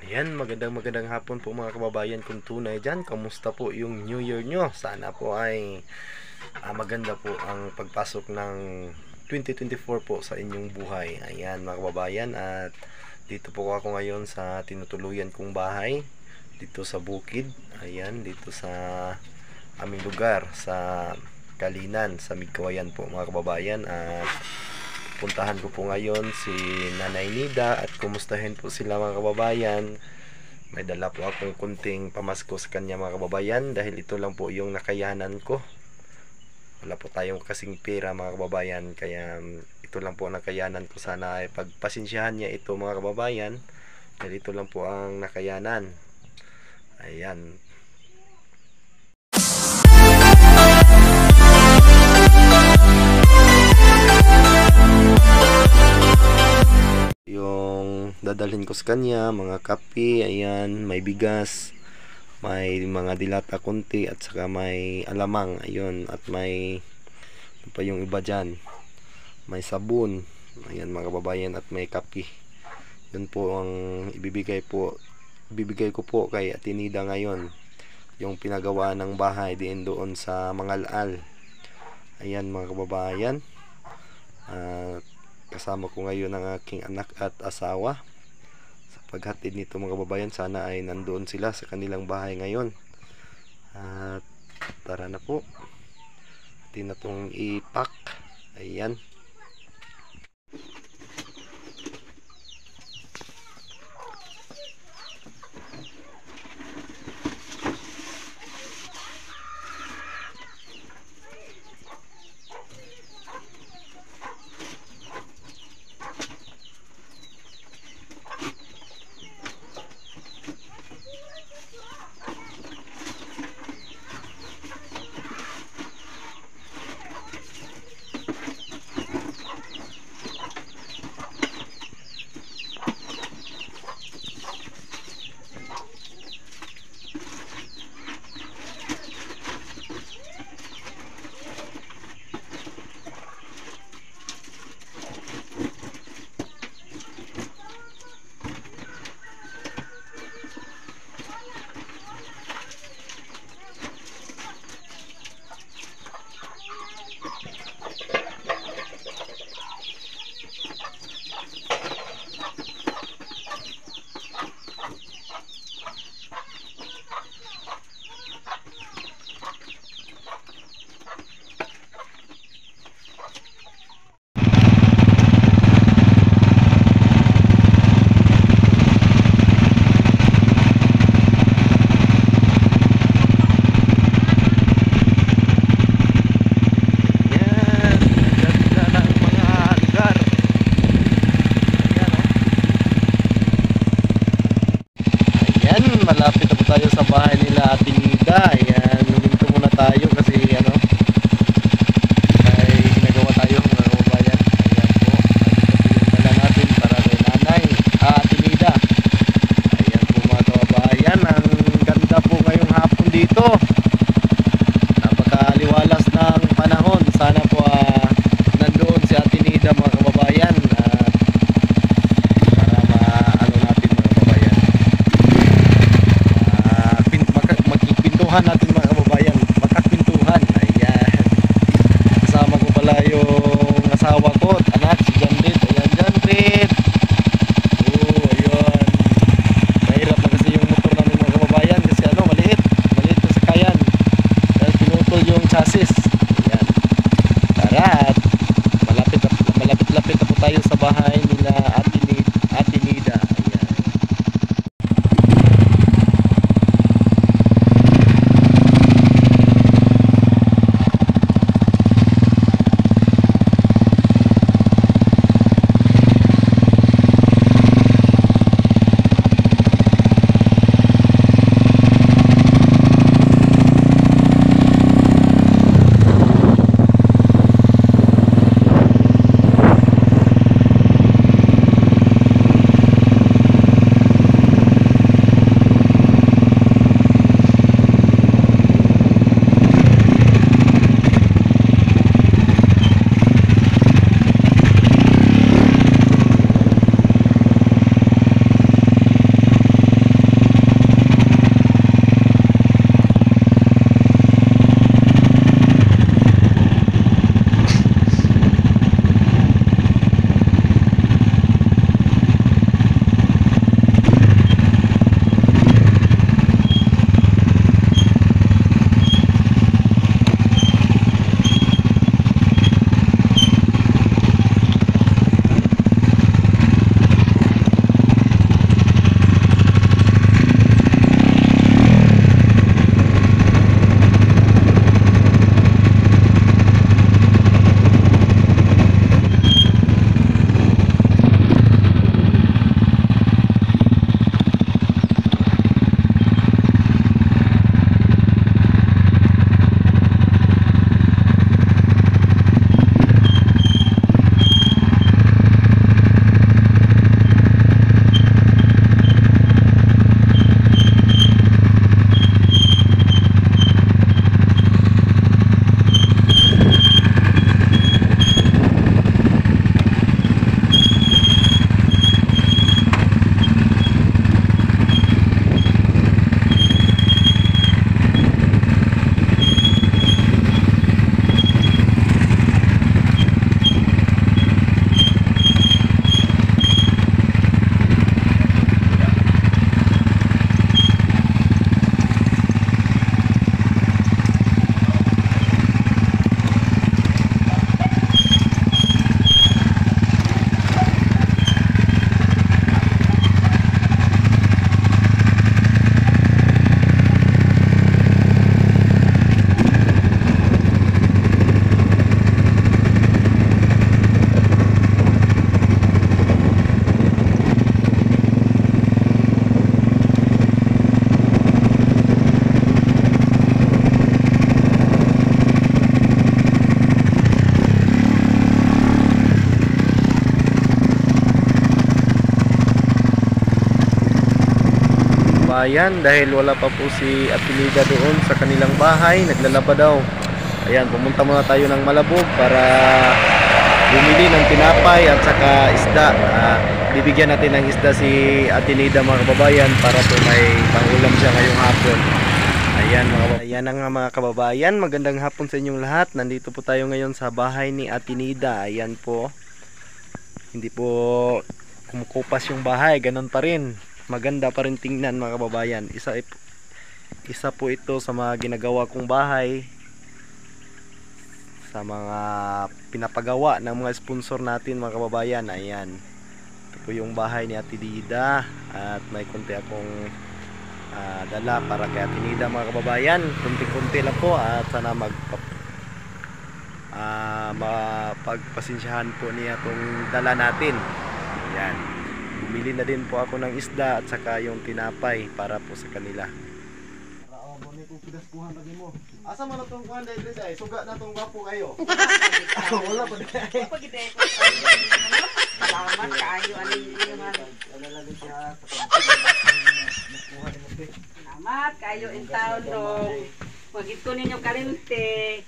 Yan, magandang hapon po mga kababayan kung tunay dyan. Kamusta po yung New Year nyo? Sana po ay maganda po ang pagpasok ng 2024 po sa inyong buhay. Ayan mga kababayan, at dito po ako ngayon sa tinutuluyan kong bahay dito sa bukid. Ayan, dito sa aming lugar sa Kalinan, sa Migkawayan po mga kababayan. At puntahan ko po ngayon si Nanay Nida at kumustahin po sila mga kababayan. May dala po akong kunting pamasko sa kanya mga kababayan dahil ito lang po yung nakayanan ko. Wala po tayong kasing pera mga kababayan, kaya ito lang po ang nakayanan ko. Sana ay pagpasensyahan niya ito mga kababayan dahil ito lang po ang nakayanan. Ayan. Yung dadalhin ko sa kanya, mga kape, ayan, may bigas, may mga dilata kunti, at saka may alamang, ayun, at may ano pa yung iba dyan, may sabon, ayan mga kababayan, at may kape. Yun po ang ibibigay ko po kay Atinida ngayon, yung pinagawa ng bahay din doon sa Mangalal. Ayan mga kababayan, kasama ko ngayon ang aking anak at asawa sa paghatid nito mga kababayan. Sana ay nandoon sila sa kanilang bahay ngayon. At tara na po, atin na itong ipak. Ayan. Malapit na po tayo sa bahay nila Atinida. Ayan, huminto muna tayo kasi ano, ay ginagawa tayo mga kababayan. Ayan po, yung dala natin para kay Nanay Atinida. Ayan po mga kababayan, ang ganda po ngayong hapon dito. Napakaliwalas ng panahon. Sana po nandoon si Atinida mga kababayan. Natin mga kababayan, makakpintuhan. Ayan, kasama ko pala yung asawa ko at anak, si Janrit. Ayan, Janrit. Ayun, mahirap na kasi yung motor namin mga kababayan kasi ano, maliit yung sakayan dahil pinutol yung chassis. Ayan, tara, at malapit na po tayo sa bahay nila Atinida. kababayan, dahil wala pa po si Atinida doon sa kanilang bahay, naglalaba daw. Ayan, pumunta muna tayo ng Malabog para bumili ng tinapay at saka isda. Bibigyan natin ng isda si Atinida mga kababayan para po may pangulam siya ngayong hapon. Ayan nga mga kababayan, magandang hapon sa inyong lahat. Nandito po tayo ngayon sa bahay ni Atinida. Ayan po, hindi po kumukupas yung bahay, ganun pa rin. Maganda pa rin tingnan mga kababayan. Isa po ito sa mga ginagawa kong bahay, sa mga pinapagawa ng mga sponsor natin mga kababayan. Ayan, ito po yung bahay ni Atinida at may konti akong dala para kay Atinida mga kababayan. Kunti-kunti lang po at sana mapagpasensyahan po niya itong dala natin. Ayan, bumili na din po ako ng isda at saka yung tinapay para po sa kanila. Asa man itong kuhan dahil ay suga na itong gwapo kayo. Wala pa dahil. Salamat kayo. Salamat kayo in town dong. Magit ko ninyo kalimte.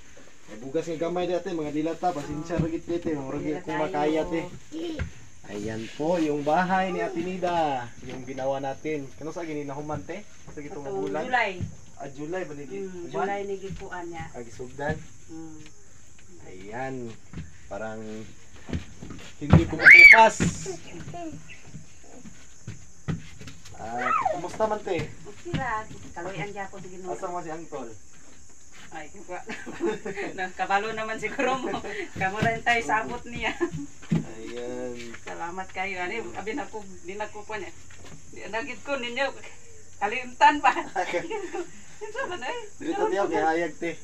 Bugas ng gamay dati, mga dilata, pasensya ragit dito, ragit kung makaya te. Ayan po yung bahay ni Atinida, yung ginawa natin. Kano sa gininahuman te? Sa gitong bulan? July. July ba nigi? July nigipuan niya. Agisugdan. Ayan, parang hindi kumukupas. Kumusta man te? Okay ra, kaloyan niya ako sige no. Asa mo si Angtol? Ay, kabalo naman siguro mo. Kamu rin tayo sabot niya. Ayan. Salamat kayo. Ani, abi na ko, di na ko po niya. Nagit ko ninyo, kalimtan pa. Ito man ay. Dito tiyaw, kaya hayag te.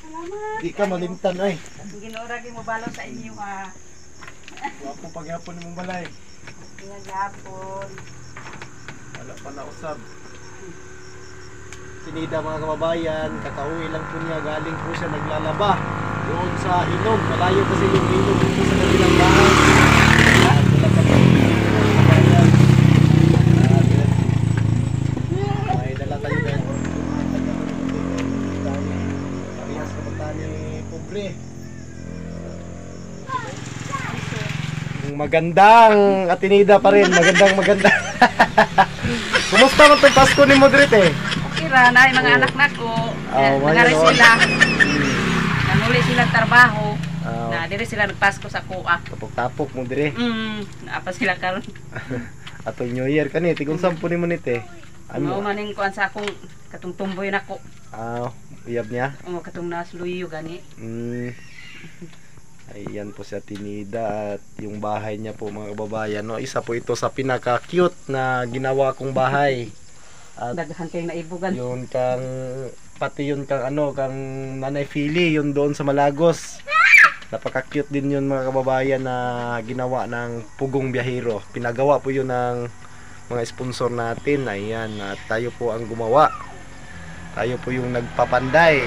Salamat. Di ka malimtan ay. Ginoragi mo balo sa inyo Wapo pagyapon mong balay. Pinagapon. Wala pa na usab. Atinida mga kababayan, kakauwi lang po niya, galing po siya naglalaba doon sa ilog. Malayo kasi yung ilog dito sa kabilang bahay. Wala pa po may dala tayo dahil parehas na punta ni Pobre. Magandang Atinida pa rin, maganda. Kumusta man itong Pasko ni Modrit eh? Kira na yung mga anak na ko. Nangari sila. Nanuli silang trabaho. Na dire sila nagpasko sa kuha. Tapok-tapok mo dire. Apa sila karon. Atong New Year kani tigong 10 ni mo nite. Ano maning kuan sa akong katong tumboy nako. Uyab niya. Katong nasluyo gani. Ayan po si Atinida at yung bahay niya po mga kababayan, no? Isa po ito sa pinaka-cute na ginawa kong bahay. At daghan kayong naibugan. Yun pati yun kang Nanay Philly, yun doon sa Malagos. Napaka-cute din yun mga kababayan na ginawa ng Pugong Biyahero. Pinagawa po yun ng mga sponsor natin. Ayan, at tayo po ang gumawa. Tayo po yung nagpapanday.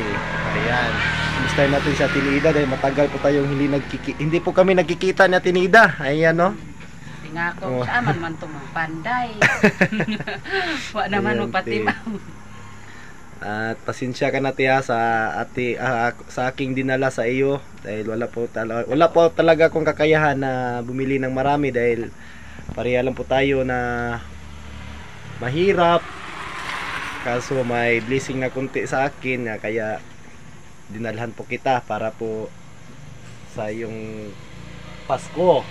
Ayan. Gusto natin si Atinida dahil matagal po tayong hindi po kami nagkikita ni Atinida. Ayan, no? Nga ko, saan man to panday. Wa naman magpatimaw. At pasensya ka na tiya sa aking dinala sa iyo dahil wala po talaga akong kakayahan na bumili ng marami dahil pareha lang po tayo na mahirap. Kaso may blessing na kunti sa akin kaya dinalhan po kita para po sa iyong Pasko.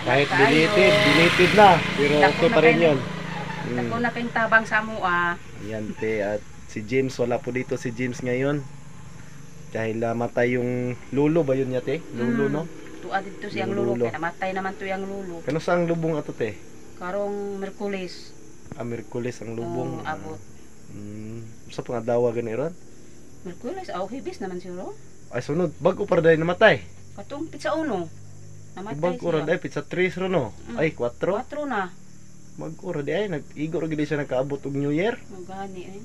Kahit deleted na, pero okay pa rin yun. Dako na kayong tabang sa mua. Ayan te, at si James, wala po dito si James ngayon. Dahil namatay yung lulo ba yun niya te? Lulo no? Tuwa dito siyang lulo, kaya namatay naman to yung lulo. Kano sa ang lubong ato te? Karong Merkulis. Merkulis ang lubong. Abot. Sa pangadawa gani ron? Merkulis, hibis naman siguro. Ay sunod, bago para dahil namatay. Katong pizza uno. Namatay bago ra dahil pizza 3 ron no? Ay 4? 4 na. Bago ra dahil nag-igo ra gid siya nakaabot og New Year. Magani ay.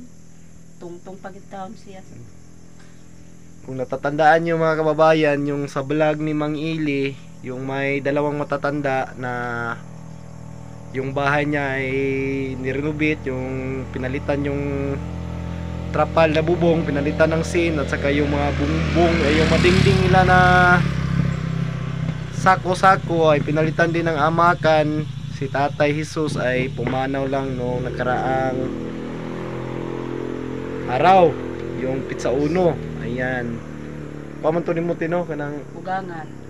Tungtong pagitaon siya. Kung natatandaan nyo mga kababayan, yung sa vlog ni Mang Ili, yung may dalawang matatanda na yung bahay niya ay nirenovate, yung pinalitan yung trapal na bubong, pinalitan ng sin, at saka yung mga bumbong ay yung madingding nila na sako-sako ay pinalitan din ng amakan. Si Tatay Jesus ay pumanaw lang noong nakaraang araw, yung pizza uno. Ayan, pamantunin mo tino kanang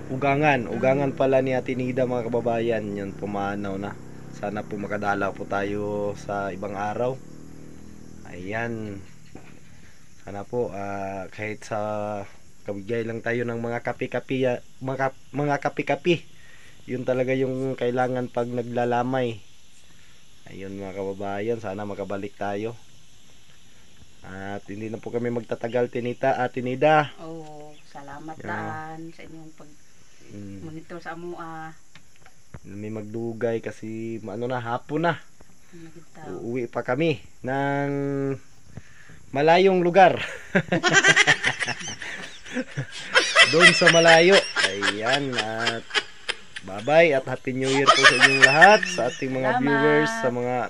Ugangan. ugangan pala ni Ate Nida, mga kababayan. Yun, pumanaw na. Sana po makadalaw po tayo sa ibang araw. Ayan, sana po kahit sa kabigay lang tayo ng mga kapi-kapi, mga kapi-kapi, yun talaga yung kailangan pag naglalamay. Ayun mga kababayan, sana makabalik tayo. At hindi na po kami magtatagal, Ate Nida. Oo, salamat daan sa inyong monitor sa amua. May magdugay kasi ano na, hapon na. Uuwi pa kami ng malayong lugar. Doon sa malayo. Ayan, at bye-bye at Happy New Year po sa inyong lahat, sa ating mga viewers, sa mga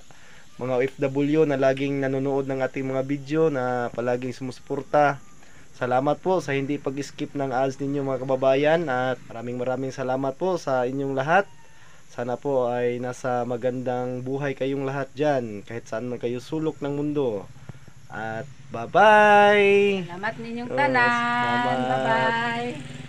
OFW na laging nanonood ng ating mga video, na palaging sumusuporta. Salamat po sa hindi pag-skip ng ads ninyo, mga kababayan, at maraming salamat po sa inyong lahat. Sana po ay nasa magandang buhay kayong lahat dyan, kahit saan man kayo sulok ng mundo. At bye-bye! Salamat ninyong tanan. Salamat. Bye-bye.